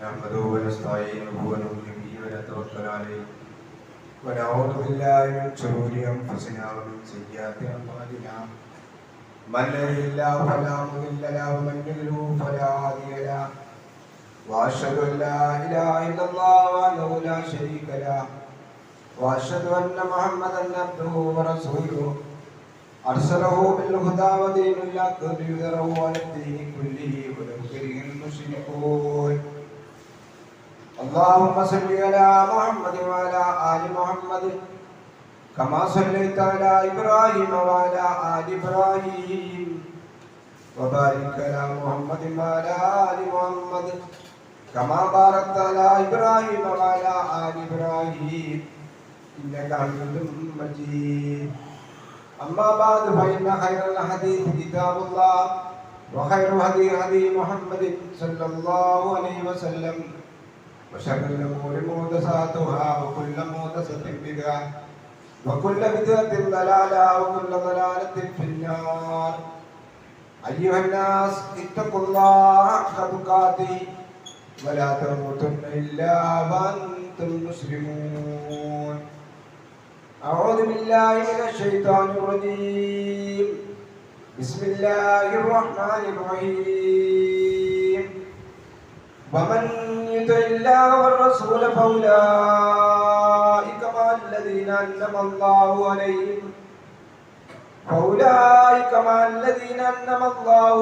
نحمده ونستعينه ونؤمن به ونتوكل عليه ونعوذ بالله من شرور انفسنا ومن سيئات اعمالنا من يهده الله فلا مضل له ومن يضلل فلا هادي له واشهد ان لا اله الا الله وحده لا شريك له واشهد ان محمدا عبده ورسوله ارسله بالهدى ودين الحق ليظهره على الدين كله ولو كره المشركون اللهم صل على محمد وعلى آل محمد كما صليت على إبراهيم وعلى آل إبراهيم وبارك على محمد وعلى آل محمد كما باركت على إبراهيم وعلى آل إبراهيم إنك حميد مجيد أما بعد فإن خير الحديث كتاب الله وخير هدي محمد صلى الله عليه وسلم وشر الأمور محدثاتها وكل محدثة بدعة وكل بدعة ضلالة وكل ضلالة في النار أيها الناس اتقوا الله حق تقاته ولا تموتن إلا وأنتم مسلمون أعوذ بالله من الشيطان الرجيم بسم الله الرحمن الرحيم ومن يطع الله والرسول فأولئك مع الذين أنعم الله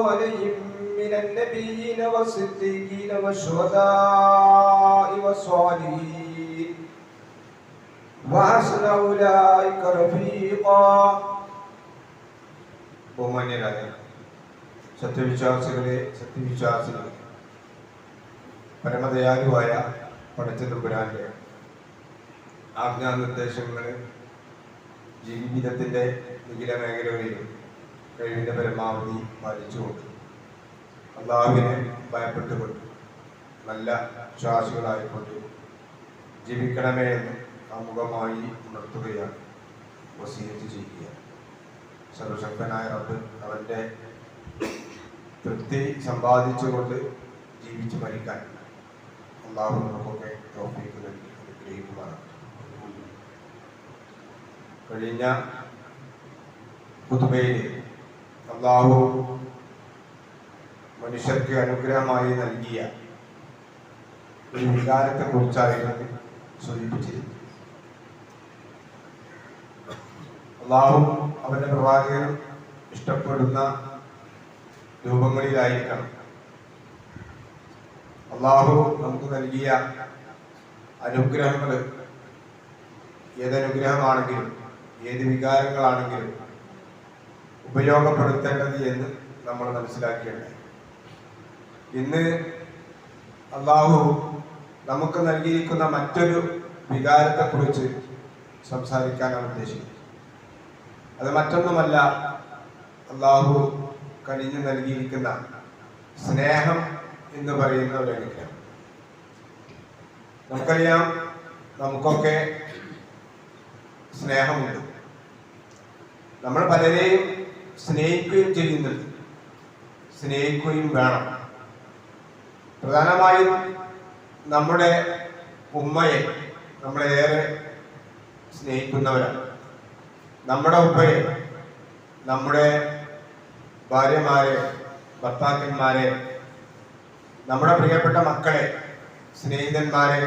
عليهم من النبيين والصديقين والشهداء والصالحين وحسن أولئك رفيقا. ബഹുമാന്യരായ സത്യവിശ്വാസികളെ സത്യവിശ്വാസികളെ പരമദയാലുവായ പടച്ചതമ്പുരാന്റെ ആജ്ഞാനിർദ്ദേശങ്ങൾ ജീവിതത്തിൻ്റെ നിഖില മേഖലകളിലും കഴിവിൻ്റെ പരമാവധി പാലിച്ചുകൊണ്ട് അള്ളാഹുവിനെ ഭയപ്പെട്ടുകൊണ്ട് നല്ല വിശ്വാസികളായിക്കൊണ്ട് ജീവിക്കണമേ എന്ന് ആമുഖമായി ഉണർത്തുകയാണ്, വസിയത്ത് ചെയ്യുക. സർവശക്തനായ റബ്ബ് അവൻ്റെ തൃപ്തി സമ്പാദിച്ചുകൊണ്ട് ജീവിച്ച് മരിക്കാൻ അള്ളാഹു നമുക്കൊക്കെ തൗഫീഖ് നൽകി അനുഗ്രഹിക്കുമാറാണ്. കഴിഞ്ഞ ഖുതുബയിൽ അള്ളാഹു മനുഷ്യർക്ക് അനുഗ്രഹമായി നൽകിയ ഒരു വികാരത്തെക്കുറിച്ചായിരുന്നു സൂചിപ്പിച്ചിരുന്നത്. അള്ളാഹു അവൻ്റെ പ്രവാചകനും ഇഷ്ടപ്പെടുന്ന രൂപങ്ങളിലായിരിക്കണം അള്ളാഹു നമുക്ക് നൽകിയ അനുഗ്രഹങ്ങൾ. ഏതനുഗ്രഹമാണെങ്കിലും ഏത് വികാരങ്ങളാണെങ്കിലും ഉപയോഗപ്പെടുത്തേണ്ടത് എന്ന് നമ്മൾ മനസ്സിലാക്കിയിട്ടുണ്ട്. ഇന്ന് അള്ളാഹു നമുക്ക് നൽകിയിരിക്കുന്ന മറ്റൊരു വികാരത്തെക്കുറിച്ച് സംസാരിക്കാനാണ് ഉദ്ദേശിക്കുന്നത്. അത് മറ്റൊന്നുമല്ല, അള്ളാഹു കനിഞ്ഞു നൽകിയിരിക്കുന്ന സ്നേഹം എന്ന് പറയുന്ന ഒരു അനുഗ്രഹം. നമുക്കറിയാം, നമുക്കൊക്കെ സ്നേഹമുണ്ട്. നമ്മൾ പലരെയും സ്നേഹിക്കുകയും ചെയ്യുന്നുണ്ട്, സ്നേഹിക്കുകയും വേണം. പ്രധാനമായും നമ്മുടെ ഉമ്മയെ നമ്മളേറെ സ്നേഹിക്കുന്നവരാണ്. നമ്മുടെ ഉപ്പയെ, നമ്മുടെ ഭാര്യമാരെ, ഭർത്താക്കന്മാരെ, നമ്മുടെ പ്രിയപ്പെട്ട മക്കളെ, സ്നേഹിതന്മാരെ,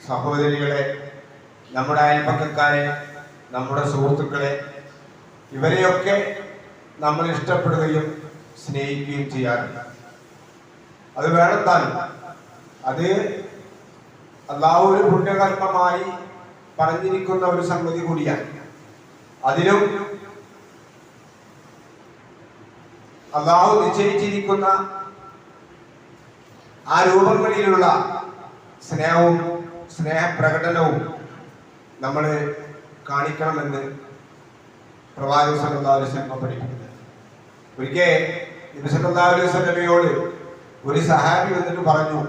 സഹോദരികളെ, നമ്മുടെ അയൽപക്കക്കാരെ, നമ്മുടെ സുഹൃത്തുക്കളെ, ഇവരെയൊക്കെ നമ്മൾ ഇഷ്ടപ്പെടുകയും സ്നേഹിക്കുകയും ചെയ്യാറുണ്ട്. അത് വേണം താനും. അത് അള്ളാഹു ഒരു പുണ്യകർമ്മമായി പറഞ്ഞിരിക്കുന്ന ഒരു സംഗതി കൂടിയാണ്. അതിലും അള്ളാഹു നിശ്ചയിച്ചിരിക്കുന്ന ആ രൂപങ്ങളിലുള്ള സ്നേഹവും സ്നേഹപ്രകടനവും നമ്മൾ കാണിക്കണമെന്ന് പ്രവാചകൻ സല്ലല്ലാഹു അലൈഹി വസല്ലം പഠിപ്പിക്കുന്നത്. ഒരിക്കൽ നബി സല്ലല്ലാഹു അലൈഹി വസല്ലമയോട് ഒരു സഹാബി വന്നിട്ട് പറഞ്ഞു,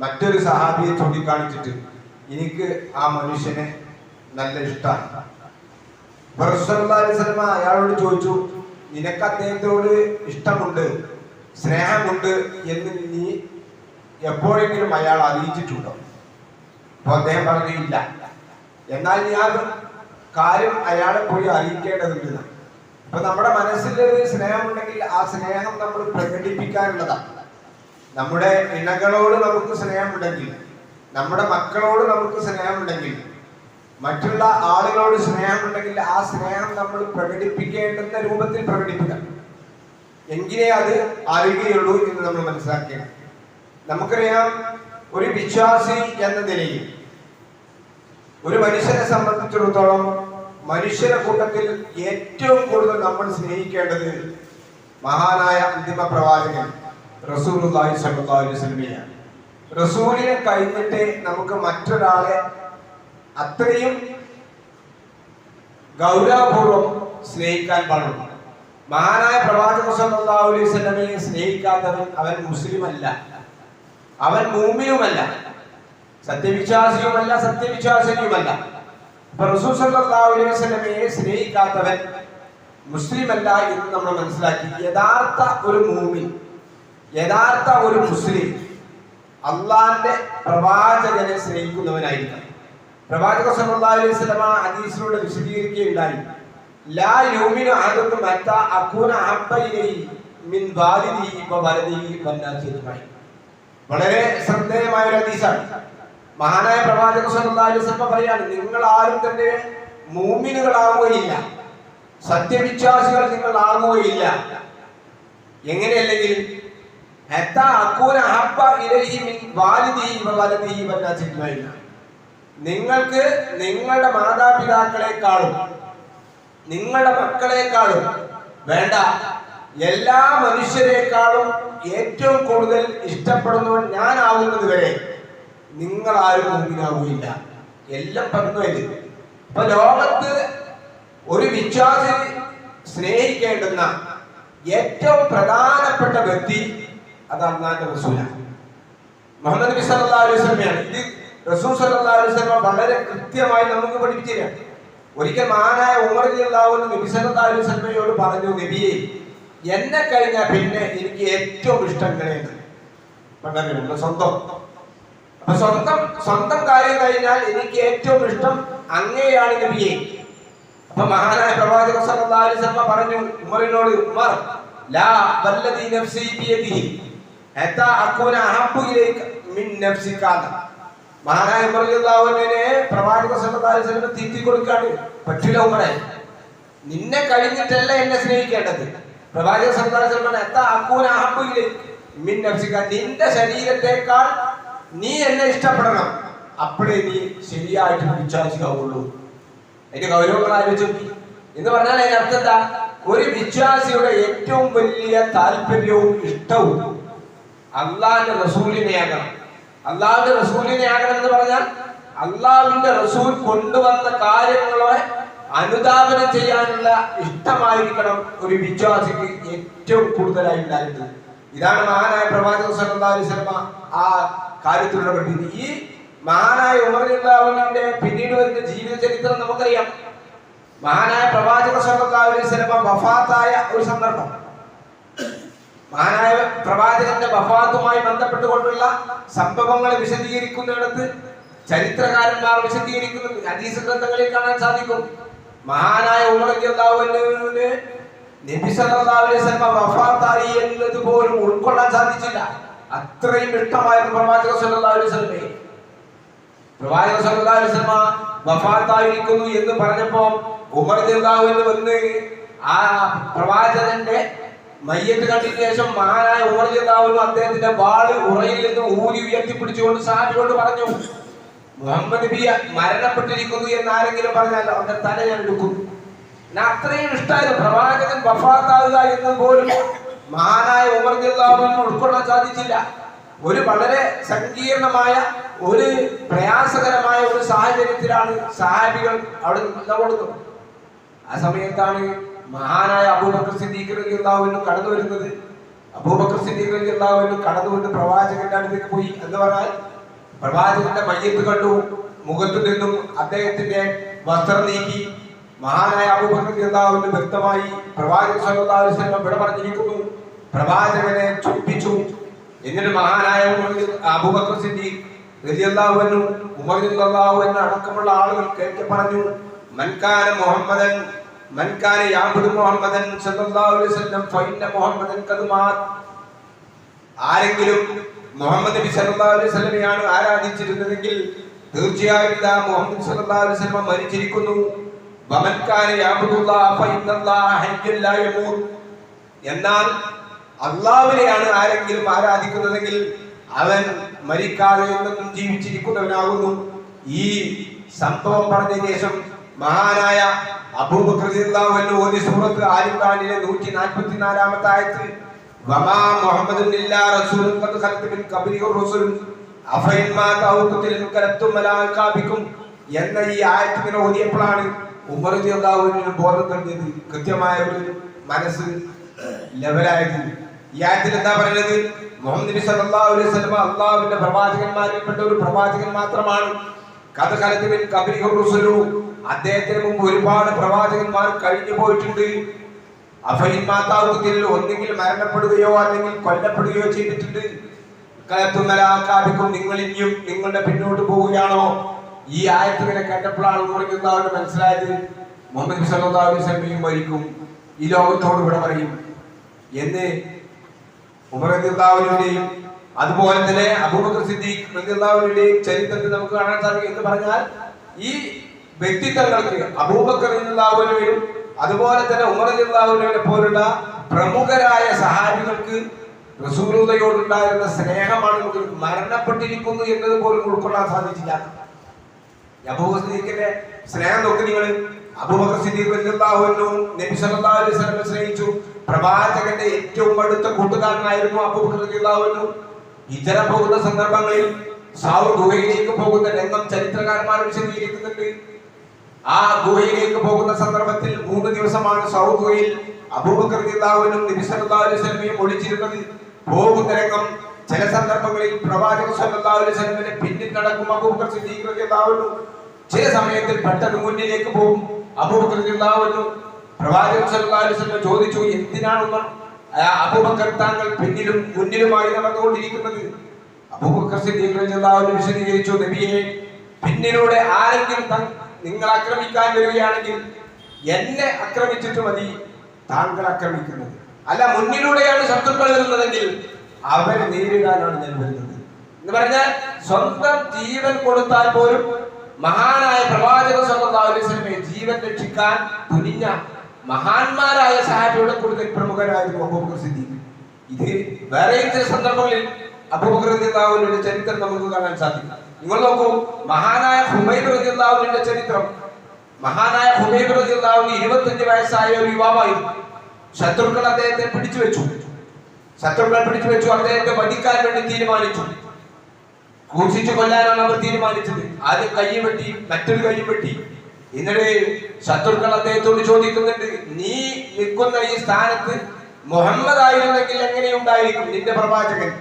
മറ്റൊരു സഹാബിയെ ചൂണ്ടിക്കാണിച്ചിട്ട്, എനിക്ക് ആ മനുഷ്യനെ നല്ല ഇഷ്ടമാണ്. അയാളോട് ചോദിച്ചു, നിനക്ക് അദ്ദേഹത്തോട് ഇഷ്ടമുണ്ട്, സ്നേഹമുണ്ട് എന്ന് നീ എപ്പോഴെങ്കിലും അയാൾ അറിയിച്ചിട്ടുണ്ടോ? അപ്പൊ അദ്ദേഹം പറഞ്ഞില്ല. എന്നാൽ ഞാൻ കാര്യം അയാളെ പോയി അറിയിക്കേണ്ടതുണ്ട്. അപ്പൊ നമ്മുടെ മനസ്സിലൊരു സ്നേഹമുണ്ടെങ്കിൽ ആ സ്നേഹം നമ്മൾ പ്രകടിപ്പിക്കാനുള്ളതാണ്. നമ്മുടെ ഇണകളോട് നമുക്ക് സ്നേഹമുണ്ടെങ്കിൽ, നമ്മുടെ മക്കളോട് നമുക്ക് സ്നേഹമുണ്ടെങ്കിൽ, മറ്റുള്ള ആളുകളോട് സ്നേഹമുണ്ടെങ്കിൽ ആ സ്നേഹം നമ്മൾ പ്രകടിപ്പിക്കേണ്ടുന്ന രൂപത്തിൽ പ്രകടിപ്പിക്കണം. എങ്കിലേ അത് അറിയുകയുള്ളൂ എന്ന് നമ്മൾ മനസ്സിലാക്കണം. നമുക്കറിയാം, ഒരു വിശ്വാസി എന്ന നിലയിൽ ഒരു മനുഷ്യനെ സംബന്ധിച്ചിടത്തോളം മനുഷ്യരുടെ കൂട്ടത്തിൽ ഏറ്റവും കൂടുതൽ നമ്മൾ സ്നേഹിക്കേണ്ടത് മഹാനായ അന്തിമ പ്രവാചകൻ റസൂലുള്ളാഹി സ്വല്ലല്ലാഹു അലൈഹി വസല്ലമയാണ്. റസൂലിനെ കഴിഞ്ഞിട്ട് നമുക്ക് മറ്റൊരാളെ അത്രയും ഗൗരവപൂർവ്വം സ്നേഹിക്കാൻ പാടുള്ളൂ. മഹാനായ പ്രവാചകൻ സ്വല്ലല്ലാഹു അലൈഹി വസല്ലമയെ സ്നേഹിക്കാത്തവൻ അവൻ മുസ്ലിമല്ല, അവൻ മുഅ്മിനുമല്ല, സത്യവിശ്വാസിയുമല്ല, സത്യവിശ്വാസിനിയുമല്ല. റസൂൽ സല്ലല്ലാഹു അലൈഹി വസല്ലമയെ സ്നേഹിക്കാത്തവൻ മുസ്ലിമല്ല എന്ന് നമ്മൾ മനസ്സിലാക്കി. യഥാർത്ഥ ഒരു മുഅ്മിൻ, യഥാർത്ഥ ഒരു മുസ്ലിം അള്ളാന്റെ പ്രവാചകനെ സ്നേഹിക്കുന്നവനായിരിക്കണം. പ്രവാചകൻ സല്ലല്ലാഹു അലൈഹി വസല്ലമ ഹദീസിലൂടെ വിശദീകരിക്കുകയുണ്ടായി, ലാ യുമിനു അഹദുക്കും ഹത്താ അകൂന അഹബ്ബ ഇലൈഹി മിൻ വാലിദിഹി വവലദിഹി വന്നാസി അജ്മഈൻ. വളരെ ശ്രദ്ധേയമായ ഒരു ഹദീസാണ്. മഹാനായ പ്രവാചകൻ സല്ലല്ലാഹു അലൈഹി വസല്ലം പറയാണ്, നിങ്ങൾ ആരും തന്നെ മുഅ്മിനുകളാവുകയില്ല, സത്യവിശ്വാസികൾ നിങ്ങൾ ആകുകയില്ല. എങ്ങനെയല്ലെങ്കിൽ ഹത്താ അകൂന അഹബ്ബ ഇലൈഹി മിൻ വാലിദിഹി വവലദിഹി വന്നാസി അജ്മഈൻ. നിങ്ങൾക്ക് നിങ്ങളുടെ മാതാപിതാക്കളെക്കാളും നിങ്ങളുടെ മക്കളെക്കാളും വേണ്ട, എല്ലാ മനുഷ്യരെക്കാളും ഏറ്റവും കൂടുതൽ ഇഷ്ടപ്പെടുന്നവൻ ഞാൻ ആവുന്നത് വരെ നിങ്ങൾ ആരും മുമ്പിനാവുകയില്ല. എല്ലാം പറഞ്ഞു. അപ്പൊ ലോകത്ത് ഒരു വിശ്വാസി സ്നേഹിക്കേണ്ടുന്ന ഏറ്റവും പ്രധാനപ്പെട്ട വ്യക്തി അത് അല്ലാഹുവിന്റെ റസൂലാണ്, മുഹമ്മദ് നബി സല്ലല്ലാഹു അലൈഹി വസല്ലമയാണ്. ഇത് റസൂൽ സല്ലല്ലാഹു അലൈഹി വസല്ലം വളരെ കൃത്യമായി നമുക്ക് പഠിപ്പിച്ചിട്ടുണ്ട്. ഒരിക്കൽ മഹാനായ ഉമർ റളിയല്ലാഹു അൻഹു നബി സല്ലല്ലാഹു അലൈഹി വസല്ലമയോട് പറഞ്ഞു, നബിയെ, എന്നെ കഴിഞ്ഞാൽ പിന്നെ എനിക്ക് ഏറ്റവും ഇഷ്ടം ഇങ്ങനെയാണ്. സ്വന്തം കാര്യം കഴിഞ്ഞാൽ എനിക്ക് ഏറ്റവും ഇഷ്ടം അങ്ങനെയാണ് നബിയെ. അപ്പൊ മഹാനായ പ്രവാചകൻ സല്ലല്ലാഹു അലൈഹി വസല്ലം പറഞ്ഞു ഉമറിനോട്, ഉമർ, ലാ വല്ലദി നഫ്സി ബിയദിഹി ഹത്താ അകൂന അഹബ്ബു ഇലൈക മിൻ നഫ്സിക. മഹാനായ ഉമർ റളിയല്ലാഹു അൻഹുവിനെ പ്രവാചകൻ സല്ലല്ലാഹു അലൈഹി വസല്ലം തീറ്റി കൊടുക്കാണ്. പറ്റില്ല ഉമറേ, നിന്നെ കഴിഞ്ഞിട്ടല്ല എന്നെ സ്നേഹിക്കേണ്ടത്. പ്രവാചകൻ സല്ലല്ലാഹു അലൈഹി വസല്ലം ഹത്താ അകൂന അഹബ്ബു ഇലൈക മിൻ നഫ്സിക, നിന്റെ ശരീരത്തെക്കാൾ നീ എന്നെ ഇഷ്ടപ്പെടണം, അപ്പോഴേ നീ ശരിയായിട്ട് വിശ്വാസിക്കാവുള്ളൂ. അതിന്റെ ഗൗരവങ്ങൾ ആലോചിച്ചു എന്ന് പറഞ്ഞാൽ അതിന്റെ അർത്ഥം എന്താ? ഒരു വിശ്വാസിയുടെ ഏറ്റവും വലിയ താല്പര്യവും ഇഷ്ടവും അള്ളാഹിന്റെ റസൂലിനെയാകണം. അള്ളാഹുവിന്റെ റസൂലിനെയാകണം എന്ന് പറഞ്ഞാൽ അള്ളാഹുവിന്റെ റസൂൽ കൊണ്ടുവന്ന കാര്യങ്ങളെ അനുധാവനം ചെയ്യാനുള്ള ഇഷ്ടമായിരിക്കണം ഒരു വിശ്വാസിക്ക് ഏറ്റവും കൂടുതലായി ഉണ്ടായിരുന്നത്. ഇതാണ് മഹാനായ പ്രവാചകൻ സല്ലല്ലാഹു അലൈഹി വസല്ലം ആ കാര്യത്തിലുള്ള പഠിപ്പിക്കുന്നത്. ഈ മഹാനായ ഉമർ റളിയല്ലാഹു അൻഹുവിന്റെ പിന്നീട് വരുന്ന ജീവിത ചരിത്രം നമുക്കറിയാം. മഹാനായ പ്രവാചകൻ സല്ലല്ലാഹു അലൈഹി വസല്ലം വഫാത്തായ ഒരു സന്ദർഭം, മഹാനായ പ്രവാചകന്റെ വഫാത്തുമായി ബന്ധപ്പെട്ടുകൊണ്ടുള്ള സംഭവങ്ങൾ വിശദീകരിക്കുന്നിടത്ത് ചരിത്രകാരന്മാർ വിശദീകരിക്കുന്ന ഹദീസ് ഗ്രന്ഥങ്ങളിൽ കാണാൻ സാധിക്കും. മഹാനായ ഉമർ റളിയല്ലാഹു അൻഹുവിന് നബി സല്ലല്ലാഹു അലൈഹി വസല്ലം വഫാത്തായി എന്നത് പോലും ഉൾക്കൊള്ളാൻ സാധിച്ചില്ല. അത്രയും ഇഷ്ടമായിരുന്നു പ്രവാചകൻ സല്ലല്ലാഹു അലൈഹി വസല്ലമയെ. പ്രവാചകൻ സല്ലല്ലാഹു അലൈഹി വസല്ലം വഫാത്തായിരിക്കുന്നു എന്ന് പറഞ്ഞപ്പോൾ ഉമർ റളിയല്ലാഹു അൻഹു വന്ന് ആ പ്രവാചകന്റെ മയ്യത്ത് കണ്ടതിന് ശേഷം മഹാനായ ഉമർ റളിയല്ലാഹു അൻഹു അദ്ദേഹത്തിന്റെ വാള് ഉറയിൽ നിന്ന് ഊരി ഉയർത്തിപ്പിടിച്ചുകൊണ്ട് സഹാബികളോട് പറഞ്ഞു, മുഹമ്മദ് നബി മരണപ്പെട്ടിരിക്കുന്നു എന്ന് ആരെങ്കിലും പറഞ്ഞാൽ അവന്റെ തല ഞാൻ എടുക്കും. അത്രയും ഇഷ്ടമായിരുന്നു. പ്രവാചകൻ വഫാത്താവുക എന്ന് പോലും മഹാനായ ഉമർ റളിയല്ലാഹു അൻഹു ഉൾക്കൊള്ളാൻ സാധിച്ചില്ല. ഒരു വളരെ സങ്കീർണമായ ഒരു പ്രയാസകരമായ ഒരു സാഹചര്യത്തിലാണ് സഹാബികൾ അവിടെ നിലകൊള്ളുന്നത്. ആ സമയത്താണ് മഹാനായ അബൂബക്കർ സിദ്ദീഖ് റളിയല്ലാഹു അൻഹു കടന്നു വരുന്നത്. അബൂബക്കർ സിദ്ദീഖ് റളിയല്ലാഹു അൻഹു കടന്നു വന്ന് പ്രവാചകന്റെ അടുത്തേക്ക് പോയി. എന്ന് പറഞ്ഞാൽ പ്രവാചകന്റെ മയ്യത്ത് കണ്ടു, മുഖത്തു നിന്നും അദ്ദേഹത്തിന്റെ വസ്ത്രം നീക്കി. മഹാനായ അബൂബക്കർ റളിയല്ലാഹു അൻഹു വ്യക്തമായി പ്രവാചകൻ സല്ലല്ലാഹു അലൈഹി വസല്ലം വിട പറഞ്ഞിരിക്കുന്നു. പ്രവാചകനെ ചുംബിച്ചു. എന്നിട്ട് മഹാനായ അബൂബക്കർ സിദ്ദീഖ് റളിയല്ലാഹു അൻഹു, ഉമർ റളിയല്ലാഹു അൻഹു അടക്കമുള്ള ആളുകൾ കേൾക്കെ പറഞ്ഞു, മൻ കാന യഅബുദു മുഹമ്മദൻ സല്ലല്ലാഹു അലൈഹി വസല്ലം ഫഇന്ന മുഹമ്മദൻ ഖദ് മാത്. ആരെങ്കിലും മുഹമ്മദ് നബി സല്ലല്ലാഹു അലൈഹി വസല്ലമയാണ് ആരാധിച്ചിരുന്നതെങ്കിൽ തീർച്ചയായും ഇതാ മുഹമ്മദ് സല്ലല്ലാഹു അലൈഹി വസല്ലം മരിച്ചിരിക്കുന്നു. വമൻ കാന യഅബുദുല്ലാഹ ഫഇന്നല്ലാഹ ഹയ്യുൻ ലാ യമൂത്. എന്നാൽ അല്ലാഹുവിനെയാണ് ആരെങ്കിലും ആരാധിക്കുന്നതെങ്കിൽ അവൻ മരിക്കാതെ എന്നും ജീവിച്ചിരിക്കുന്നവനാകുന്നു. ഈ സംഭവം പറഞ്ഞതിന് ശേഷം മഹാനായ അബൂബക്കർ റളിയല്ലാഹു അൻഹു ഓതി സൂറത്ത് ആൽ ഇംറാനിലെ 144-ാമത്തെ ആയത്ത്, വമാ മുഹമ്മദുൻ ഇല്ലാ റസൂലുൻ ഖദ് ഖലത് മിൻ ഖബ്ലിഹി റസൂലുൻ അഫഇൻ മാത ഔ ഖുതില ഇൻകലത്തും അലാ അഖാബിക്കും എന്ന ഈ ആയത്ത് ഇങ്ങനെ ഓതിയപ്പോഴാണ് ഉമർ റളിയല്ലാഹു അൻഹു ബോധം തെളിഞ്ഞത്, കൃത്യമായ ഒരു മനസ്സ് ലെവലായത്. ഈ ആയത്തിൽ എന്താ പറയുന്നത്? മുഹമ്മദ് നബി സല്ലല്ലാഹു അലൈഹി വസല്ലം അല്ലാഹുവിന്റെ പ്രവാചകന്മാരിൽപ്പെട്ട ഒരു പ്രവാചകൻ മാത്രമാണ്. ഖദ് ഖലത് മിൻ ഖബ്ലിഹി റസൂലു, അദ്ദേഹത്തിന് മുമ്പ് ഒരുപാട് പ്രവാചകന്മാർ കഴിഞ്ഞു പോയിട്ടുണ്ട്. അഫഇൻ മാത ഔ ഖുതില, ഒന്നുകിൽ മരണപ്പെടുകയോ അല്ലെങ്കിൽ കൊല്ലപ്പെടുകയോ ചെയ്തിട്ടുണ്ട്. ഇൻകലത്തും അലാ അഖാബിക്കും, നിങ്ങൾ ഇനിയും നിങ്ങളുടെ പിന്നോട്ട് പോവുകയാണോ? ഈ ആയത്ത് ഇങ്ങനെ കേട്ടപ്പോഴാണ് ഉമർ മനസ്സിലായത്, മുഹമ്മദ് നബി സല്ലല്ലാഹു അലൈഹി വസല്ലം മരിക്കും, ഈ ലോകത്തോട് ഇവിടെ പറയും എന്ന്. ഉമർ റളിയല്ലാഹു അൻഹുവിന്റെയും അതുപോലെ തന്നെ അബൂബക്കർ സിദ്ദീഖ് റളിയല്ലാഹു അൻഹുവിന്റെയും ചരിത്രത്തിൽ നമുക്ക് കാണാൻ സാധിക്കും. എന്ന് പറഞ്ഞാൽ ഈ വ്യക്തിത്വങ്ങൾക്ക് അബൂബക്കർ റളിയല്ലാഹു അൻഹുവിനും അതുപോലെ തന്നെ ഉമർ റളിയല്ലാഹു അൻഹുവിനെ പോലുള്ള പ്രമുഖരായ സഹാബികൾക്ക് റസൂലുള്ളാഹിയോടുണ്ടായിരുന്ന സ്നേഹമാണ് മരണപ്പെട്ടിരിക്കുന്നു എന്നത് പോലും ഉൾക്കൊള്ളാൻ സാധിച്ചില്ല. അബൂബക്കർ സിദ്ദീഖിന്റെ സ്നേഹം നോക്കി നിങ്ങൾ. അബൂബക്കർ സിദ്ദീഖ് റളിയല്ലാഹു അൻഹു നബി സല്ലല്ലാഹു അലൈഹി വസല്ലം സ്നേഹിച്ചു. പ്രവാചകന്റെ ഏറ്റവും അടുത്ത കൂട്ടുകാരനായിരുന്നു അബൂബക്കർ റളിയല്ലാഹു അൻഹു. ഹിജ്റ പോകുന്ന സന്ദർഭങ്ങളിൽ സൗർ ഗുഹയിലേക്ക് പോകുന്ന രംഗം ചരിത്രകാരന്മാർ വിശദീകരിക്കുന്നുണ്ട്. ആ ഗുഹയിലേക്ക് പോകുന്ന സന്ദർഭത്തിൽ 3 ദിവസമാണ് സൗർ ഗുഹയിൽ അബൂബക്കർ റളിയല്ലാഹു അൻഹു നബി സല്ലല്ലാഹു അലൈഹി വസല്ലമയെ ഒളിച്ചിരുന്നത്. പോകുന്ന രംഗം ചില സന്ദർഭങ്ങളിൽ പ്രവാചകൻ സല്ലല്ലാഹു അലൈഹി വസല്ലമയുടെ പിന്നിൽ നടക്കും അബൂബക്കർ സിദ്ദീഖ് റളിയല്ലാഹു അൻഹു. ചില സമയത്തിൽ പെട്ടെന്ന് മുന്നിലേക്ക് പോകും അബൂബക്കർ റളിയല്ലാഹു അൻഹു. പ്രവാചകൻ സല്ലല്ലാഹു അലൈഹി വസല്ലം ചോദിച്ചു, എന്തിനാണ് അബൂബക്കർ താങ്കൾ പിന്നിലും മുന്നിലുമായി നടന്നുകൊണ്ടിരിക്കുന്നത്? അബൂബക്കർ സിദ്ദീഖ് റളിയല്ലാഹു അൻഹു വിശദീകരിച്ചു, നബിയെ, പിന്നിലൂടെ ആരെങ്കിലും നിങ്ങൾ ആക്രമിക്കാൻ വരികയാണെങ്കിൽ എന്നെ ആക്രമിച്ചിട്ട് മതി താങ്കൾ ആക്രമിക്കുന്നത്. അല്ല, മുന്നിലൂടെയാണ് ശത്രുക്കൾ വരുന്നതെങ്കിൽ അവരെ നേരിടാനാണ് ഞാൻ വരുന്നത് എന്ന് പറഞ്ഞാൽ സ്വന്തം ജീവൻ കൊടുത്താൽ പോലും മഹാനായ പ്രവാചകൻ സല്ലല്ലാഹു അലൈഹി വസല്ലമയെ ജീവൻ രക്ഷിക്കാൻ തുനിഞ്ഞ മഹാന്മാരായ സഹാബിയുടെ കൂടുതൽ പ്രമുഖരായിരുന്നു അബൂബക്കർ സിദ്ദീഖ്. ഇത് വേറെ ചില സന്ദർഭങ്ങളിൽ അബൂബക്കർ റളിയല്ലാഹു അൻഹുവിന്റെ ചരിത്രം നമുക്ക് കാണാൻ സാധിക്കും. നിങ്ങൾ നോക്കൂ, മഹാനായ ഹുമൈദ് റളിയല്ലാഹു അൻഹുവിന്റെ ചരിത്രം. മഹാനായ ഹുമൈദ് റളിയല്ലാഹു അൻഹു 25 വയസ്സായ ഒരു യുവാവായിരുന്നു. ശത്രുക്കൾ അദ്ദേഹത്തെ പിടിച്ചു വെച്ചു. അദ്ദേഹത്തെ വധിക്കാൻ വേണ്ടി തീരുമാനിച്ചു. ക്രൂശിച്ചു കൊല്ലാനാണ് അവർ തീരുമാനിച്ചത്. ആദ്യം കൈ വെട്ടി, മറ്റൊരു കൈ വെട്ടി. എന്നിട്ട് ശത്രുക്കൾ അദ്ദേഹത്തോട് ചോദിക്കുന്നുണ്ട്, നീ നിൽക്കുന്ന ഈ സ്ഥാനത്ത് മുഹമ്മദ് ആയിരുന്നെങ്കിൽ എങ്ങനെയുണ്ടായിരിക്കും നിന്റെ പ്രവാചകൻ?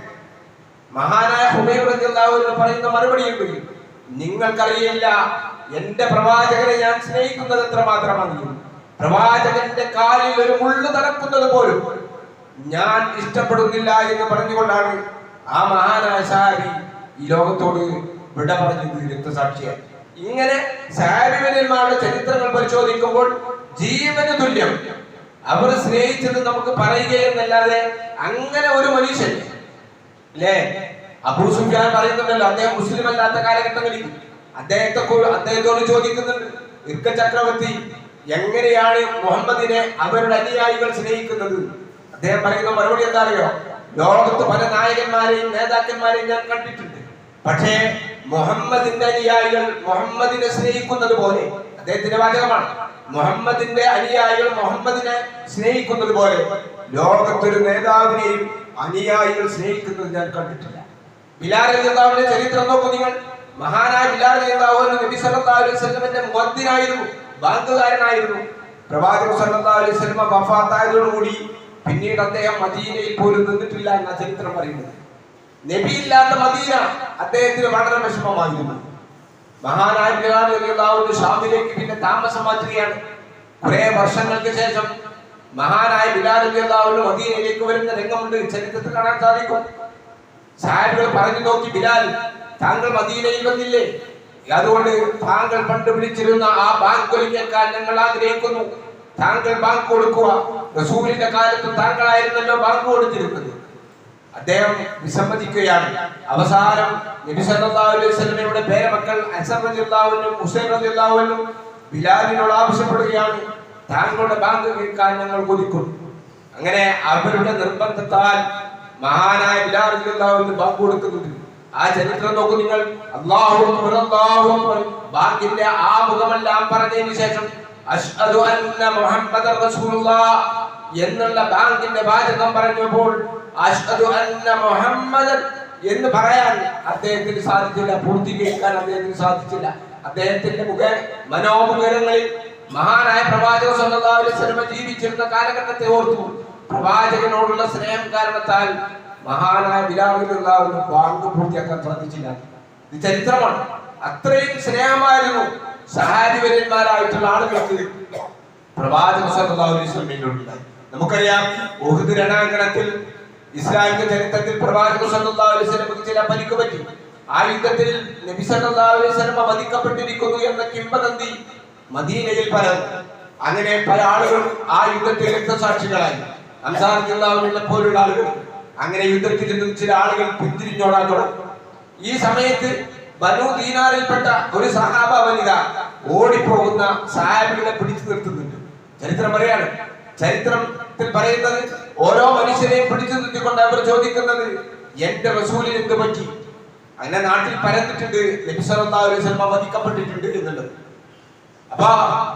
മഹാനായ ഹുമൈദ് റളിയല്ലാഹു അൻഹു പറയുന്ന മറുപടിയുണ്ട്, നിങ്ങൾക്കറിയില്ല എന്റെ പ്രവാചകനെ ഞാൻ സ്നേഹിക്കുന്നത് എത്രമാത്രമാണ്. പ്രവാചകന്റെ കാലിൽ ഒരു മുള്ളു തറക്കുന്നത് പോലും ഞാൻ ഇഷ്ടപ്പെടുന്നില്ല എന്ന് പറഞ്ഞുകൊണ്ടാണ് ആ മഹാനായ സഹാബി ഈ ലോകത്തോട് വിട പറഞ്ഞത് രക്തസാക്ഷിയായി. ഇങ്ങനെ സഹാബിമാരുടെ ചരിത്രങ്ങൾ പരിശോധിക്കുമ്പോൾ ജീവന് തുല്യം അവർ സ്നേഹിച്ചത് നമുക്ക് പറയുകയെന്നല്ലാതെ അങ്ങനെ ഒരു മനുഷ്യൻ അല്ലേ? അബൂ സുഫിയാൻ പറയുന്നുണ്ടല്ലോ, അദ്ദേഹം മുസ്ലിം അല്ലാത്ത കാലഘട്ടങ്ങളിൽ അദ്ദേഹത്തോട് ചോദിക്കുന്നുണ്ട്, ഇർക്ക ചക്രവർത്തി എങ്ങനെയാണ് മുഹമ്മദിനെ അവരുടെ അനുയായികൾ സ്നേഹിക്കുന്നത്? അദ്ദേഹം പറയുന്ന മറുപടി എന്താ അറിയോ? ലോകത്ത് പല നായകന്മാരെയും നേതാക്കന്മാരെയും ഞാൻ കണ്ടിട്ടുണ്ട്, പക്ഷേ മുഹമ്മദിന്റെ അനുയായികൾ മുഹമ്മദിനെ സ്നേഹിക്കുന്നത് പോലെ, അദ്ദേഹത്തിന്റെ വാചകമാണ്, മുഹമ്മദിന്റെ അനുയായികൾ മുഹമ്മദിനെ സ്നേഹിക്കുന്നത് പോലെ ലോകത്തൊരു നേതാവിനെയും അനുയായികൾ സ്നേഹിക്കുന്നത് ഞാൻ കണ്ടിട്ടില്ല. ബിലാൽ റളിയല്ലാഹു അൻഹുവിന്റെ ചരിത്രം നോക്കൂ നിങ്ങൾ. മഹാനായ ബിലാൽ റളിയല്ലാഹു അൻഹു നബി സല്ലല്ലാഹു അലൈഹി വസല്ലമയുടെ മുഅദ്ദിനായിരുന്നു, ബാങ്കുകാരനായിരുന്നു. പ്രവാചകൻ സല്ലല്ലാഹു അലൈഹി വസല്ലം വഫാത്തായതോടുകൂടി പിന്നീട് അദ്ദേഹം മദീനയിൽ പോലും നിന്നിട്ടില്ല എന്ന ചരിത്രം പറയുന്നത്. നബിയില്ലാത്ത മദീന അദ്ദേഹത്തിന് വളരെ വിഷമമായിരുന്നു. മഹാനായ ബിലാൽ റളിയല്ലാഹു അൻഹു ഷാമിലേക്ക് പിന്നെ താമസം മാറ്റുകയാണ്. കുറെ വർഷങ്ങൾക്ക് ശേഷം മഹാനായ ബിലാൽ റളിയല്ലാഹു അൻഹു മദീനയിലേക്ക് വരുന്ന രംഗമുണ്ട്, ചരിത്രത്തിൽ കാണാൻ സാധിക്കും. സഹാബികൾ പറഞ്ഞു നോക്കി, ബിലാൽ താങ്കൾ മദീനയിൽ വന്നില്ലേ? അതുകൊണ്ട് താങ്കൾ പണ്ട് വിളിച്ചിരുന്ന ആ ബാങ്ക് കേൾക്കാൻ ഞങ്ങൾ ആഗ്രഹിക്കുന്നു. താങ്കൾ ബാങ്ക് കൊടുക്കുക. റസൂലിന്റെ കാലത്ത് താങ്കളായിരുന്നല്ലോ ബാങ്ക് കൊടുത്തിരുന്നത്. അദ്ദേഹം വിസമ്മതിക്കുകയാണ്. അവസാനം നബി സല്ലല്ലാഹു അലൈഹി വസല്ലമയുടെ പേരമക്കൾ ഹസൻ റളിയല്ലാഹു അൻഹും ഹുസൈൻ റളിയല്ലാഹു അൻഹും ബിലാലിനോട് ആവശ്യപ്പെടുകയാണ്, താങ്കളുടെ ബാങ്ക് കേൾക്കാൻ ഞങ്ങൾ കൊതിക്കുന്നു. അങ്ങനെ അവരുടെ നിർബന്ധത്താൽ മഹാനായ ബിലാൽ റളിയല്ലാഹു അൻഹു ബാങ്ക് കൊടുക്കുന്നുണ്ട്. ആ ചരിത്രം നോക്കൂ നിങ്ങൾ. അല്ലാഹു അക്ബർ അല്ലാഹു അക്ബർ ബാങ്കിന്റെ ആ മുഖമെല്ലാം പറഞ്ഞതിന് ശേഷം അശ്ഹദു അന്ന മുഹമ്മദർ റസൂലുള്ളാഹ് എന്നുള്ള ബാങ്കിന്റെ വാചകം പറഞ്ഞപ്പോൾ അശ്ഹദു അന്ന മുഹമ്മദൻ എന്ന് പറയാൻ അദ്ദേഹത്തിന് സാധിച്ചില്ല, പൂർത്തീകരിക്കാൻ അദ്ദേഹത്തിന് സാധിച്ചില്ല. അദ്ദേഹത്തിന്റെ മനോമുഖങ്ങളിൽ മഹാനായ പ്രവാചകൻ സല്ലല്ലാഹു അലൈഹി വസല്ലം ജീവിച്ചിരുന്ന കാലഘട്ടത്തെ ഓർത്തു. പ്രവാചകനോടുള്ള സ്നേഹം കാരണത്താൽ മഹാനായ ബിലാൽ റളിയല്ലാഹു അൻഹു ബാങ്ക് പൂർത്തിയാക്കാൻ സാധിച്ചില്ല. ഇത് ചരിത്രമാണ്. അത്രയും സ്നേഹമായിരുന്നു സഹാബിവര്യന്മാരായിട്ടുള്ള ആളുകൾക്ക് പ്രവാചകൻ സല്ലല്ലാഹു അലൈഹി വസല്ലം. നമുക്കറിയാം, ഉഹുദ് രണാങ്കണത്തിൽ ഇസ്ലാമിക ചരിത്രത്തിൽ പ്രവാചകൻ സല്ലല്ലാഹു അലൈഹി വസല്ലമക്ക് ചില പരിക്ക് പറ്റി. ആ യുദ്ധത്തിൽ നബി സല്ലല്ലാഹു അലൈഹി വസല്ലം വധിക്കപ്പെട്ടിരിക്കുന്നു എന്ന കിംവദന്തി മദീനയിൽ പരന്നു. അങ്ങനെ പല ആളുകളും ആ യുദ്ധത്തിൽ രക്തസാക്ഷികളായി. അൻസാർ റളിയല്ലാഹു പോലുള്ള ആളുകൾ. അങ്ങനെ യുദ്ധത്തിൽ നിന്നും ചില ആളുകൾ പിന്തിരിഞ്ഞോടാൻ തുടങ്ങി. ഈ സമയത്ത് ബനൂ ദീനാറിൽപ്പെട്ട ഒരു സഹാബ വനിത ഓടിപ്പോകുന്ന സഹാബികളെ പിടിച്ചു നിർത്തുന്നുണ്ട്. ചരിത്രം പറയാണ്. ചരിത്രത്തിൽ പറയുന്നത്, ഓരോ മനുഷ്യരെയും പിടിച്ചു നിർത്തിക്കൊണ്ട് അവർ ചോദിക്കുന്നത്, എന്റെ റസൂലിന് എന്ത് പറ്റി? അങ്ങനെ നാട്ടിൽ പരന്നിട്ടുണ്ട് നബി സല്ലല്ലാഹു അലൈഹി വസല്ലം വധിക്കപ്പെട്ടിട്ടുണ്ട് എന്നുള്ളത്. അപ്പൊ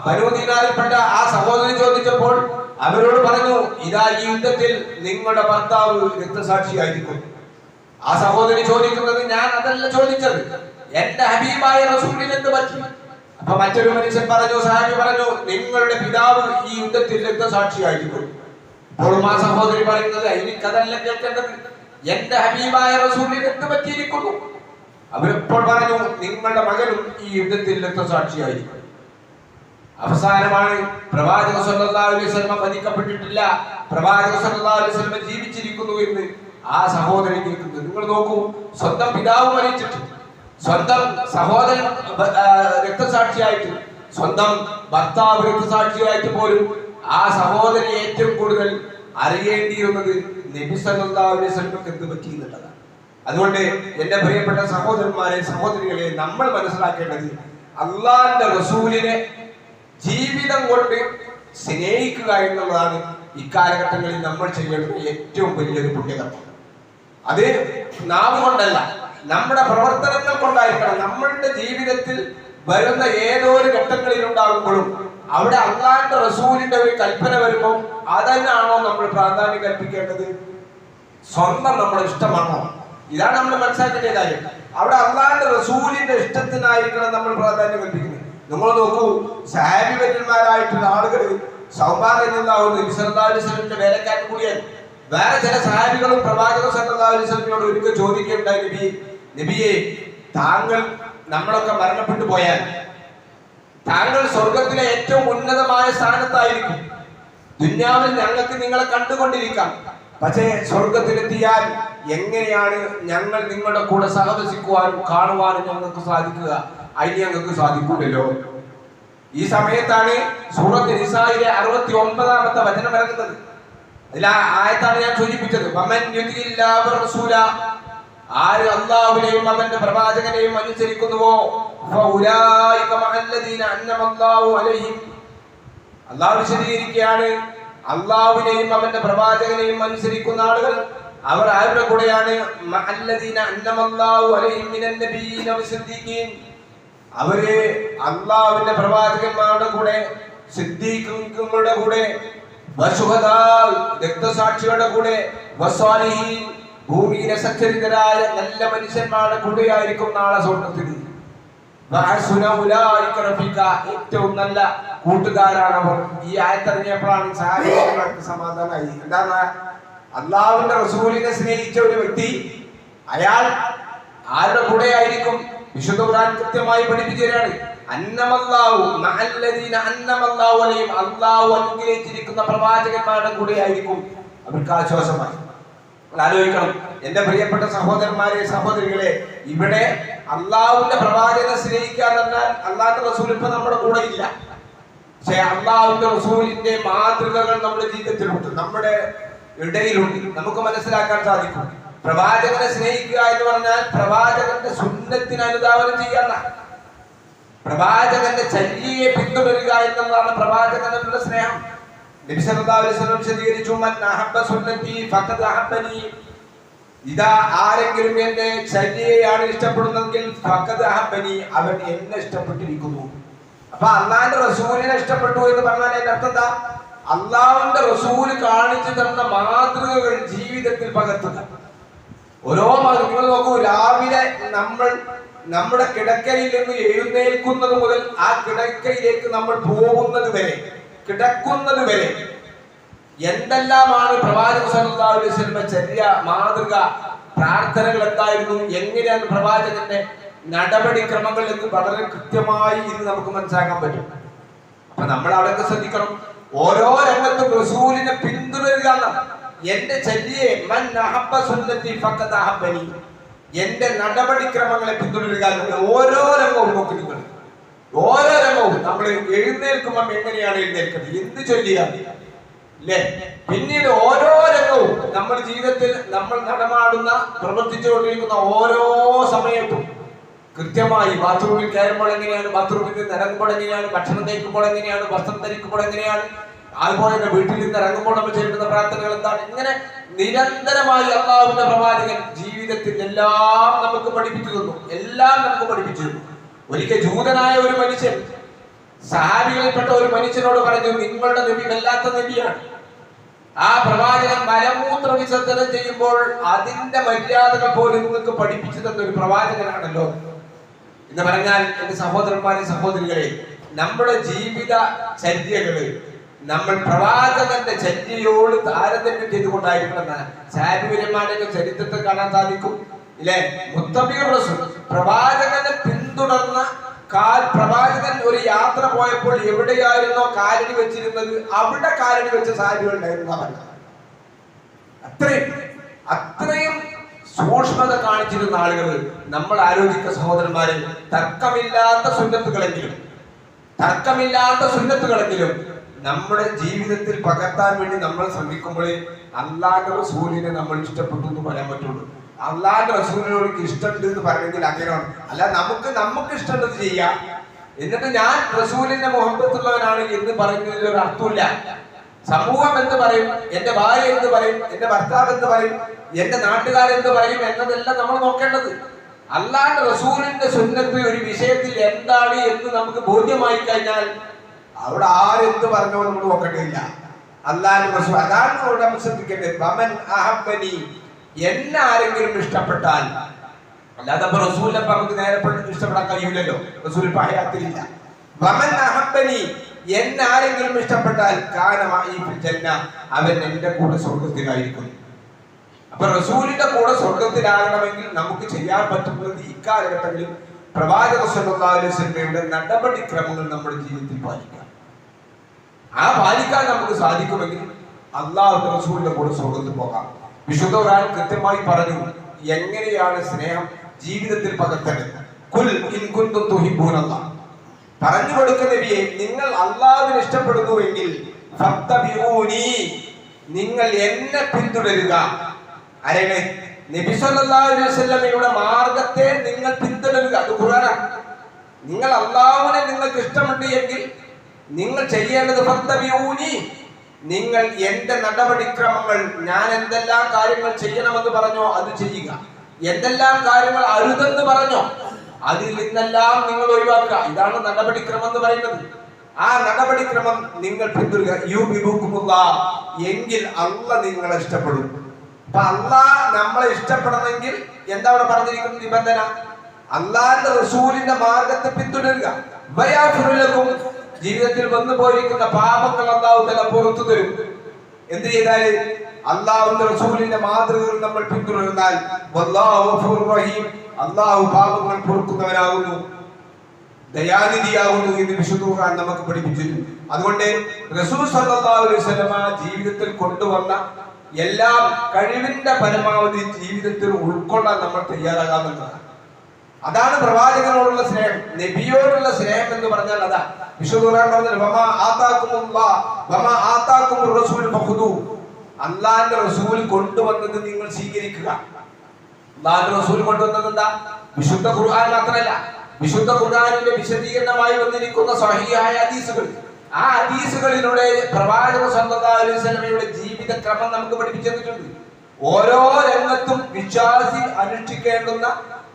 ബനൂ ദീനാറിൽപ്പെട്ട ആ സഹോദരൻ ചോദിച്ചപ്പോൾ അവരോട് പറഞ്ഞു, ഇതാ ഈ യുദ്ധത്തിൽ നിങ്ങളുടെ ഭർത്താവ് രക്തസാക്ഷിയായിരിക്കും. ആ സഹോദരി ചോദിക്കുന്നത്, ഞാൻ അതല്ല ചോദിച്ചത്, എന്റെ ഹബീബായ റസൂലിന് എന്ത് പറ്റി? അപ്പൊ മറ്റൊരു മനുഷ്യൻ പറഞ്ഞു, സഹാബി പറഞ്ഞു, നിങ്ങളുടെ പിതാവ് ഈ യുദ്ധത്തിൽ രക്തസാക്ഷിയായിരിക്കും. അപ്പോഴും ആ സഹോദരി പറയുന്നത്, എനിക്കതല്ല കേൾക്കേണ്ടത്, എന്റെ ഹബീബായ റസൂലിന് എന്ത് പറ്റിയിരിക്കുന്നു? അവരിപ്പോൾ പറഞ്ഞു, നിങ്ങളുടെ മകനും ഈ യുദ്ധത്തിൽ രക്തസാക്ഷിയായിരിക്കും. അവസാനമാണ് പ്രവാചകൻ സല്ലല്ലാഹു അലൈഹി വസല്ലം വധിക്കപ്പെട്ടിട്ടില്ല, പ്രവാചകൻ സല്ലല്ലാഹു അലൈഹി വസല്ലം ജീവിച്ചിരിക്കുന്നു എന്ന് ആ സഹോദരൻ കേൾക്കുന്നത്. നിങ്ങൾ നോക്കൂ, സ്വന്തം പിതാവ് മരിച്ചിട്ട്, സ്വന്തം സഹോദരൻ രക്തസാക്ഷിയായിട്ട്, സ്വന്തം ഭർത്താവ് രക്തസാക്ഷിയായിട്ട് പോലും ആ സഹോദരി ഏറ്റവും കൂടുതൽ അറിയേണ്ടിയിരുന്നത് നബി സല്ലല്ലാഹു അലൈഹി വസല്ലമക്ക് എന്ത് പറ്റി എന്നുള്ളതാണ്. അതുകൊണ്ട് എന്റെ പ്രിയപ്പെട്ട സഹോദരന്മാരെ, സഹോദരികളെ, നമ്മൾ മനസ്സിലാക്കേണ്ടത്, അള്ളാഹുവിന്റെ റസൂലിനെ ജീവിതം കൊണ്ട് സ്നേഹിക്കുക എന്നുള്ളതാണ് ഇക്കാലഘട്ടങ്ങളിൽ നമ്മൾ ചെയ്യേണ്ട ഏറ്റവും വലിയൊരു പുണ്യകർമ്മം. അത് നാവ് കൊണ്ടല്ല, നമ്മുടെ പ്രവർത്തനങ്ങൾ കൊണ്ടായിരിക്കണം. നമ്മളുടെ ജീവിതത്തിൽ വരുന്ന ഏതോ ഒരു ഘട്ടങ്ങളിൽ ഉണ്ടാകുമ്പോഴും അവിടെ അള്ളാഹുവിന്റെ റസൂലിന്റെ ഒരു കൽപ്പന വരുമ്പോൾ അതന്നാണോ നമ്മൾ പ്രാധാന്യം കൽപ്പിക്കേണ്ടത്? സ്വന്തം നമ്മുടെ ഇഷ്ടമാണോ? ഇതാണ് നമ്മൾ മനസ്സിലാക്കേണ്ട കാര്യം. അവിടെ അള്ളാഹുവിന്റെ റസൂലിന്റെ ഇഷ്ടത്തിനായിരിക്കണം നമ്മൾ പ്രാധാന്യം കൽപ്പിക്കുന്നത്. നിങ്ങൾ നോക്കൂ, സഹാബിവര്യന്മാരായിട്ടുള്ള ആളുകൾ സൗബാൻ റളിയല്ലാഹു അൻഹു നബി സല്ലല്ലാഹു അലൈഹി വസല്ലമയുടെ വേലക്കാരൻ കൂടിയാണ്. വേറെ ചില സഹാബികളും പ്രവാചകൻ സല്ലല്ലാഹു അലൈഹി വസല്ലമയോട് ഒരിക്കൽ ചോദിക്കുകയുണ്ടായി, നബിയെ, താങ്കൾ നമ്മളൊക്കെ മരണപ്പെട്ടു പോയാൽ താങ്കൾ സ്വർഗത്തിലെ ഏറ്റവും ഉന്നതമായ സ്ഥാനത്തായിരിക്കും. ദുനിയാവിൽ ഞങ്ങൾക്ക് നിങ്ങളെ കണ്ടുകൊണ്ടിരിക്കാം, പക്ഷേ സ്വർഗത്തിലെത്തിയാൽ എങ്ങനെയാണ് ഞങ്ങൾ നിങ്ങളുടെ കൂടെ സഹവസിക്കുവാനും കാണുവാനും ഞങ്ങൾക്ക് സാധിക്കുക? അതിന് ഞങ്ങൾക്ക് സാധിക്കൂലല്ലോ. ഈ സമയത്താണ് സൂറത്ത് നിസായിലെ 69-ാമത്തെ വചനം ഇറങ്ങുന്നത്. അതിൽ ആ ആയത്താണ് ഞാൻ സൂചിപ്പിച്ചത്. ആര് അല്ലാഹുവിനെയും അവന്റെ പ്രവാചകനെയും അനുസരിക്കുന്നുവോ അല്ലാഹു വിശദീകരിക്കുകയാണ്, അല്ലാഹുവിനെയും അവന്റെ പ്രവാചകനെയും അനുസരിക്കുന്ന ആളുകൾ അവർ ആരുടെ കൂടെയാണ്? അവര് അല്ലാഹുവിന്റെ പ്രവാചകന്മാരുടെ കൂടെ, സിദ്ദീഖുകളുടെ കൂടെ, രക്തസാക്ഷികളുടെ കൂടെ, ഭൂമിയിലെ സച്ചരിതരായ നല്ല മനുഷ്യന്മാരുടെ കൂടെയായിരിക്കും നാളെ സ്വർഗ്ഗത്തിൽ. ഏറ്റവും നല്ല കൂട്ടുകാരാണ് അവർ. ഈ ആയത്തിറങ്ങിയപ്പോഴാണ് സഹാബികൾക്ക് സമാധാനമായി. എന്താണ്? അള്ളാഹുവിന്റെ റസൂലിനെ സ്നേഹിച്ച ഒരു വ്യക്തി, അയാൾ ആരുടെ കൂടെ ആയിരിക്കും? വിശുദ്ധ ഖുർആൻ കൃത്യമായി പഠിപ്പിക്കുകയാണ്, അന്നമല്ലാഹു മഅല്ലദീന അന്നമല്ലാഹു അലൈഹിം, അല്ലാഹു അനുഗ്രഹിച്ചിരിക്കുന്ന പ്രവാചകന്മാരുടെ കൂടെ ആയിരിക്കും അവർക്ക് ആശ്വാസമായി. ആലോചിക്കണം എന്റെ പ്രിയപ്പെട്ട സഹോദരന്മാരെ സഹോദരികളെ, ഇവിടെ അള്ളാഹുവിന്റെ പ്രവാചകനെ സ്നേഹിക്കുക എന്ന് പറഞ്ഞാൽ അള്ളാഹുന്റെ റസൂൽ ഇപ്പൊ നമ്മുടെ കൂടെ ഇല്ല, പക്ഷെ അള്ളാഹുവിന്റെ റസൂലിന്റെ മാതൃകകൾ നമ്മുടെ ജീവിതത്തിലുണ്ട്, നമ്മുടെ ഇടയിലുണ്ട്. നമുക്ക് മനസ്സിലാക്കാൻ സാധിക്കും. പ്രവാചകനെ സ്നേഹിക്കുക എന്ന് പറഞ്ഞാൽ പ്രവാചകന്റെ സുന്നത്തിന് അനുധാവനം ചെയ്യുക, പ്രവാചകന്റെ ചര്യയെ പിന്തുടരുക എന്നതാണ് പ്രവാചകനുള്ള സ്നേഹം. നബി സല്ലല്ലാഹു അലൈഹി വസല്ലം വിശദീകരിച്ചു, മൻ അഹബ്ബ സുന്നതി ഫഖദ് അഹബ്ബനി. ഇതാ ആരെങ്കിലും എന്റെ ചര്യയാണ് ഇഷ്ടപ്പെടുന്നെങ്കിൽ ഫഖദ് അഹബ്ബനി, അവൻ എന്നെ ഇഷ്ടപ്പെട്ടിരിക്കുന്നു. അപ്പൊ അള്ളാഹുവിന്റെ റസൂലിനെ ഇഷ്ടപ്പെട്ടു എന്ന് പറഞ്ഞാൽ അതിന്റെ അർത്ഥം എന്താ? അള്ളാഹുവിന്റെ റസൂൽ കാണിച്ചു തന്ന മാതൃകകൾ ജീവിതത്തിൽ പകർത്തുക. ഓരോ നിങ്ങൾ നോക്കൂ, രാവിലെ നമ്മൾ നമ്മുടെ കിടക്കയിൽ നിന്ന് എഴുന്നേൽക്കുന്നത് മുതൽ ആ കിടക്കയിലേക്ക് നമ്മൾ പോകുന്നത് വരെ, കിടക്കുന്നത് വരെ എന്തെല്ലാമാണ് പ്രവാചകൻ സല്ലല്ലാഹു അലൈഹി വസല്ലം ചര്യ, മാതൃക, പ്രാർത്ഥനകൾ എന്തായിരുന്നു, എങ്ങനെയാണ് പ്രവാചകന്റെ നടപടിക്രമങ്ങൾ എന്ന് വളരെ കൃത്യമായി ഇന്ന് നമുക്ക് മനസ്സിലാക്കാൻ പറ്റും. അപ്പൊ നമ്മൾ അവിടെയൊക്കെ ശ്രദ്ധിക്കണം. ഓരോ രംഗത്തും റസൂലിനെ പിന്തുടരുക. എന്റെ ചര്യയെ മൻ അഹബ്ബ സുന്നതി ഫഖദ് അഹബ്ബനി, എന്റെ നടപടിക്രമങ്ങളെ പിന്തുടരുക. ഓരോ രംഗവും നോക്കി നിങ്ങൾ, ഓരോ രംഗവും നമ്മൾ എഴുന്നേൽക്കുമ്പോൾ എങ്ങനെയാണ് എഴുന്നേൽക്കുന്നത്, എന്ത് ചൊല്ലിയാണ് അല്ലേ, പിന്നീട് ഓരോ രംഗവും നമ്മുടെ ജീവിതത്തിൽ നമ്മൾ നടമാടുന്ന പ്രവർത്തിച്ചുകൊണ്ടിരിക്കുന്ന ഓരോ സമയത്തും കൃത്യമായി ബാത്റൂമിൽ കയറുമ്പോൾ എങ്ങനെയാണ്, ബാത്റൂമിൽ നിന്ന് ഇറങ്ങുമ്പോൾ എങ്ങനെയാണ്, ഭക്ഷണം കഴിക്കുമ്പോൾ എങ്ങനെയാണ്, വസ്ത്രം ധരിക്കുമ്പോൾ എങ്ങനെയാണ്, അതുപോലെ തന്നെ വീട്ടിൽ നിന്ന് ഇറങ്ങുമ്പോൾ നമ്മൾ ചെയ്യുന്ന പ്രാർത്ഥനകൾ എന്താണ്, ഇങ്ങനെ നിരന്തരമായി അള്ളാഹുവിന്റെ പ്രവാചകൻ ജീവിതത്തിൽ എല്ലാം നമുക്ക് പഠിപ്പിച്ചു തന്നു, എല്ലാം നമുക്ക് പഠിപ്പിച്ചു തന്നു. ഒരിക്കൽ ജൂതനായ ഒരു മനുഷ്യൻ സഹാബികളിൽപ്പെട്ട ഒരു മനുഷ്യനോട് പറഞ്ഞു, നിങ്ങളുടെ നബി വല്ലാത്ത നബിയാണ്. ആ പ്രവാചകൻ മലമൂത്ര വിസർജനം ചെയ്യുമ്പോൾ അതിന്റെ മര്യാദകൾ പോലും നിങ്ങൾക്ക് പഠിപ്പിച്ചു തന്ന ഒരു പ്രവാചകനാണല്ലോ എന്ന് പറഞ്ഞാൽ, എന്റെ സഹോദരന്മാരെ സഹോദരികളെ, നമ്മുടെ ജീവിത ചര്യകള് നമ്മൾ പ്രവാചകന്റെ ചര്യയോട് താരതമ്യം ചെയ്തുകൊണ്ടായിരിക്കണം. സാബിമാരുടെ ചരിത്രത്തെ കാണാൻ സാധിക്കും ഇല്ലേ. മുത്തബിഉർ റസൂൽ, പ്രവാചകനെ പിന്തുടർന്ന പ്രവാചകൻ ഒരു യാത്ര പോയപ്പോൾ എവിടെയായിരുന്നോ കാലടി വെച്ചിരുന്നത് അവിടെ കാലടി വെച്ച സാബികളുണ്ടായിരുന്നു. അത്രയും സൂക്ഷ്മത കാണിച്ചിരുന്ന ആളുകൾ. നമ്മൾ ആലോചിക്ക സഹോദരന്മാരെ, തർക്കമില്ലാത്ത സുന്നത്തുകളെങ്കിലും നമ്മുടെ ജീവിതത്തിൽ പകർത്താൻ വേണ്ടി നമ്മൾ ശ്രമിക്കുമ്പോൾ അല്ലാഹുവിന്റെ റസൂലിനെ നമ്മൾ ഇഷ്ടപ്പെട്ടു എന്ന് പറയാൻ പറ്റുള്ളൂ. അല്ലാഹുവിന്റെ റസൂലിനോട് ഇഷ്ടമുണ്ട് എന്ന് പറയണമെങ്കിൽ അങ്ങനെയാണ്. അല്ല, നമുക്ക് ഇഷ്ടമുള്ളത് ചെയ്യാം, എന്നിട്ട് ഞാൻ റസൂലിന്റെ മുഹബത്തുള്ളവനാണ് എന്ന് പറയുന്നതിൽ ഒരു അർത്ഥമില്ല. സമൂഹം എന്ത് പറയും, എന്റെ ഭാര്യ എന്ത് പറയും, എന്റെ ഭർത്താവ് എന്ത് പറയും, എന്റെ നാട്ടുകാരെന്ത് പറയും എന്നതെല്ലാം നമ്മൾ നോക്കേണ്ടത്. അല്ലാഹുവിന്റെ റസൂലിന്റെ സുന്നത്ത് ഒരു വിഷയത്തിൽ എന്താണ് എന്ന് നമുക്ക് ബോധ്യമായി കഴിഞ്ഞാൽ അവിടെ ആരെന്ത് പറഞ്ഞോ നമ്മൾ നോക്കേണ്ടതില്ല. അല്ലാഹുവിന്റെ റസൂൽ, അതാണ് നമ്മൾ ശ്രദ്ധിക്കേണ്ടത്. വമൻ അഹബ്ബനി, എന്നെ ആരെങ്കിലും ഇഷ്ടപ്പെട്ടാൽ, അല്ലാതെ റസൂലിനെ നമുക്ക് നേരെ ഇഷ്ടപ്പെടാൻ കഴിയില്ലല്ലോ, റസൂൽ ഹയാത്തിലില്ല. വമൻ അഹബ്ബനി, എന്നെ ആരെങ്കിലും ഇഷ്ടപ്പെട്ടാൽ കാന മഈ ഫിൽ ജന്ന, അവൻ എന്റെ കൂടെ സ്വർഗ്ഗത്തിലായിരിക്കും. അപ്പൊ റസൂലിന്റെ കൂടെ സ്വർഗ്ഗത്തിലാകണമെങ്കിൽ നമുക്ക് ചെയ്യാൻ പറ്റുന്നത് ഇക്കാലഘട്ടങ്ങളിൽ പ്രവാചക സല്ലല്ലാഹു അലൈഹി വസല്ലമയുടെ നടപടിക്രമങ്ങൾ നമ്മുടെ ജീവിതത്തിൽ പാലിക്കാം. ആ പാലിക്കാൻ നമുക്ക് സാധിക്കുമെങ്കിൽ അല്ലാഹുവിന്റെ റസൂലിന്റെ കൂടെ സ്വർഗ്ഗത്തിൽ പോകാം. വിശുദ്ധ ഖുർആൻ കൃത്യമായി പറഞ്ഞു എങ്ങനെയാണ് സ്നേഹം ജീവിതത്തിൽ പകർത്തേണ്ടത്. ഖുൽ ഇൻ കുൻതും തുഹിബ്ബൂനല്ലാഹ്, പറഞ്ഞു കൊടുക്കുന്ന നബിയെ, നിങ്ങൾ അല്ലാഹുവിനെ ഇഷ്ടപ്പെടുന്നുവെങ്കിൽ ഫത്തബിഊനി, നിങ്ങൾ എന്നെ പിന്തുടരുക. ആരെയാണ്? നബി സല്ലല്ലാഹു അലൈഹി വസല്ലമയുടെ മാർഗത്തെ നിങ്ങൾ പിന്തുടരുക. അത് ഖുർആനാണ്. നിങ്ങൾ അല്ലാഹുവിനെ നിങ്ങൾക്ക് ഇഷ്ടമുണ്ട് എങ്കിൽ നിങ്ങൾ ചെയ്യേണ്ടത് ഫത്തബിഊനി, നിങ്ങൾ എന്റെ നടപടിക്രമങ്ങൾ, ഞാൻ എന്തെല്ലാം കാര്യങ്ങൾ ചെയ്യണമെന്ന് പറഞ്ഞോ അത് ചെയ്യുക, എന്തെല്ലാം കാര്യങ്ങൾ അരുതെന്ന് പറഞ്ഞോ അതിൽ നിന്നെല്ലാം നിങ്ങൾ ഒഴിവാക്കുക. ഇതാണ് നടപടിക്രമം എന്ന് പറയുന്നത്. ആ നടപടിക്രമം നിങ്ങൾ പിന്തുടരുക. യുഹിബ്ബുകുമുല്ലാഹ്, എങ്കിൽ അല്ലാഹ് നിങ്ങളെ ഇഷ്ടപ്പെടും. അപ്പൊ അല്ലാഹ് നമ്മളെ ഇഷ്ടപ്പെടണമെങ്കിൽ എന്താ അവിടെ പറഞ്ഞിരിക്കുന്ന നിബന്ധന? അല്ലാഹുവിന്റെ റസൂലിന്റെ മാർഗത്തെ പിന്തുടരുക. വയഗ്ഫിറു ലക്കും, ജീവിതത്തിൽ വന്നു പോയിരിക്കുന്ന പാപങ്ങൾ അല്ലാഹു തആല പുറത്തു തരും. എന്ത് ചെയ്താല്? അല്ലാഹുവിന്റെ റസൂലിന്റെ മാതൃകകൾ നമ്മൾ പിന്തുടർന്നാൽ വല്ലാഹു ഗഫൂറുർ റഹീം, അല്ലാഹു പാപങ്ങൾ പൊറുക്കുന്നവനാകുന്നു, ദയാനിധിയാകുന്നു എന്ന് വിശുദ്ധ ഖുർആൻ നമുക്ക് പഠിപ്പിച്ചു. അതുകൊണ്ട് റസൂൽ സല്ലല്ലാഹു അലൈഹി വസല്ലമ ജീവിതത്തിൽ കൊണ്ടുവന്ന എല്ലാം കഴിവിന്റെ പരമാവധി ജീവിതത്തിൽ ഉൾക്കൊള്ളാൻ നമ്മൾ തയ്യാറാകാമെന്നതാണ്. അതാണ് പ്രവാചകനോടുള്ള സ്നേഹം, നബിയോടുള്ള സ്നേഹം എന്ന് പറഞ്ഞാൽ അതാ. വിശുദ്ധ ഖുർആൻ പറഞ്ഞത് അള്ളാന്റെ റസൂൽ കൊണ്ടുവന്നത് നിങ്ങൾ സ്വീകരിക്കുക. അള്ളാന്റെ റസൂൽ കൊണ്ടുവന്നത് എന്താ? വിശുദ്ധ ഖുർആൻ മാത്രമല്ല, വിശുദ്ധ ഖുർആനിന്റെ വിശദീകരണമായി വന്നിരിക്കുന്ന സ്വഹീഹായ ഹദീസുകൾ. ആ ഹദീസുകളിലൂടെ പ്രവാചക സല്ലല്ലാഹു അലൈഹി വസല്ലമയുടെ ജീവിത ക്രമം നമുക്ക് പഠിപ്പിച്ചു തന്നിട്ടുണ്ട്. ഓരോ രംഗത്തും വിശ്വാസി അനുഷ്ഠിക്കേണ്ടുന്ന,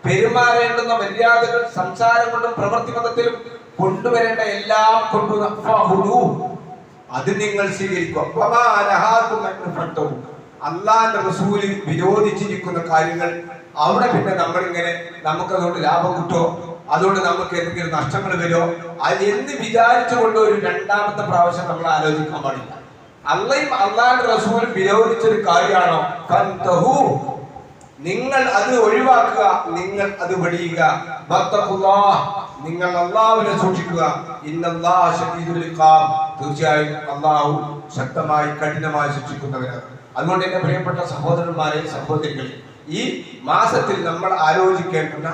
പെരുമാറേണ്ടുന്ന മര്യാദകൾ സംസാരം കൊണ്ടും പ്രവൃത്തി പദത്തിലും കൊണ്ടുവരേണ്ട എല്ലാം കൊണ്ടുവന്നു. അത് നിങ്ങൾ സ്വീകരിക്കുക. അള്ളാന്റെ റസൂല് വിരോധിച്ചിരിക്കുന്ന കാര്യങ്ങൾ അവിടെ പിന്നെ നമ്മളിങ്ങനെ നമുക്കതുകൊണ്ട് ലാഭം കിട്ടോ, അതുകൊണ്ട് നമുക്ക് എന്തെങ്കിലും നഷ്ടങ്ങൾ വരുമോ, അത് എന്ന് വിചാരിച്ചുകൊണ്ട് ഒരു രണ്ടാമത്തെ പ്രാവശ്യം നമ്മൾ ആലോചിക്കാൻ പാടില്ല. അള്ളയും അള്ളാന്റെ റസൂലും വിരോധിച്ചൊരു കാര്യമാണോ, നിങ്ങൾ അത് ഒഴിവാക്കുക, നിങ്ങൾ അത് വെടിയുക. നിങ്ങൾ അള്ളാഹുവിനെ സൂക്ഷിക്കുക. ഇന്നല്ലാഹ ശദീദുൽ ഇഖാബ്, തീർച്ചയായും അള്ളാഹു ശക്തമായി കഠിനമായി ശിക്ഷിക്കുന്നവരാണ്. അതുകൊണ്ട് എന്റെ പ്രിയപ്പെട്ട സഹോദരന്മാരെ, സഹോദരികളെ, ഈ മാസത്തിൽ നമ്മൾ ആലോചിക്കേണ്ടുന്ന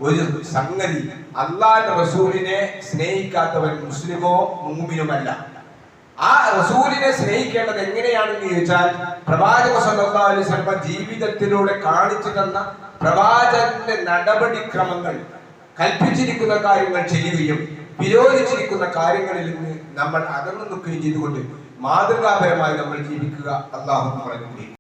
ഒരു സംഗതി, അള്ളാഹുവിന്റെ റസൂലിനെ സ്നേഹിക്കാത്തവൻ മുസ്ലിമോ മുഅ്മിനുമല്ല. ആ റസൂലിനെ സ്നേഹിക്കേണ്ടത് എങ്ങനെയാണെന്ന് ചോദിച്ചാൽ, പ്രവാചക സല്ലല്ലാഹു അലൈഹി വസല്ലം ജീവിതത്തിലൂടെ കാണിച്ചു തന്ന പ്രവാചകന്റെ നടപടിക്രമങ്ങൾ, കൽപ്പിച്ചിരിക്കുന്ന കാര്യങ്ങൾ ചെയ്യുകയും വിരോധിച്ചിരിക്കുന്ന കാര്യങ്ങളിൽ നിന്ന് നമ്മൾ അകന്നു നിൽക്കുകയും ചെയ്തുകൊണ്ട് മാതൃകാപരമായി നമ്മൾ ജീവിക്കുക. അല്ലാഹു നമ്മളെ